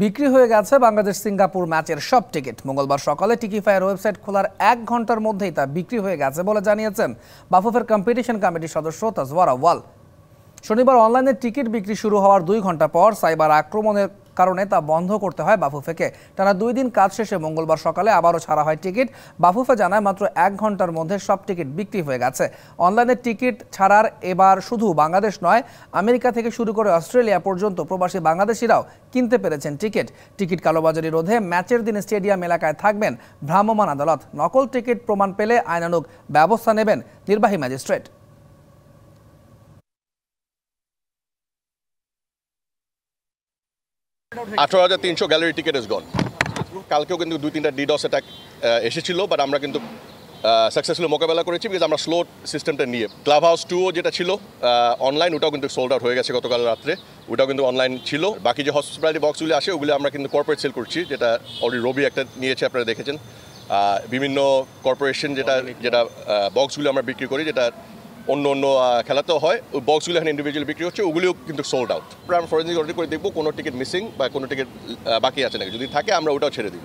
বিক্রি হয়ে গেছে বাংলাদেশ সিঙ্গাপুর ম্যাচের সব টিকিট। মঙ্গলবার সকালে টিকিফাইয়ের ওয়েবসাইট খোলার 1 ঘন্টার মধ্যেই তা বিক্রি হয়ে গেছে বলে জানিয়েছেন বাফুফের কম্পিটিশন কমিটির সদস্য তাজওয়ার আউয়াল। শনিবার অনলাইনে টিকিট বিক্রি শুরু হওয়ার 2 ঘন্টা পর সাইবার আক্রমণের কারণে তা বন্ধ করতে হয় বাফুফেকে। টানা 2 দিন কাজ শেষে মঙ্গলবার সকালে আবারও ছাড়া হয় টিকিট। বাফুফে জানায় মাত্র 1 ঘন্টার মধ্যে সব টিকিট বিক্রি হয়ে গেছে। অনলাইনে টিকিট ছাড়ার এবার শুধু বাংলাদেশ নয়, আমেরিকা থেকে শুরু করে অস্ট্রেলিয়া পর্যন্ত প্রবাসী বাংলাদেশিরাও কিনতে পেরেছেন টিকিট। টিকিট কালোবাজারি রোধে ম্যাচের দিন স্টেডিয়াম এলাকায় থাকবেন ভ্রাম্যমাণ আদালত। নকল টিকিট প্রমাণ পেলে আইনানুগ ব্যবস্থা নেবেন নির্বাহী ম্যাজিস্ট্রেট। 18,300 গ্যালারি টিকিট ইজ গন। কালকেও কিন্তু 2-3টা ডিডস অ্যাটাক এসেছিল, বাট আমরা কিন্তু সাকসেসফুলি মোকাবেলা করেছি বিকজ আমরা স্লো সিস্টেমটা নিয়ে। ক্লাব হাউস 2 যেটা ছিল অনলাইন, ওটাও কিন্তু সোল্ড আউট হয়ে গেছে গতকাল রাত্রে। ওটাও কিন্তু অনলাইন ছিল। বাকি যে হসপিটালিটি বক্সগুলি আসে ওগুলো আমরা কিন্তু কর্পোরেট সেল করছি, যেটা অলরেডি রবি একটা নিয়েছে, আপনারা দেখেছেন। বিভিন্ন কর্পোরেশন যেটা বক্সগুলো আমরা বিক্রি করি, যেটা অন্য খেলাতেও হয়, ওই বক্সগুলো এখানে ইন্ডিভিজুয়ালি বিক্রি হচ্ছে, ওগুলিও কিন্তু সোল্ড আউট। আমরা ফরেনসিক অডিট করে দেখবো কোনো টিকিট মিসিং বা কোনো টিকিট বাকি আছে নাকি। যদি থাকে আমরা ওটাও ছেড়ে দিব।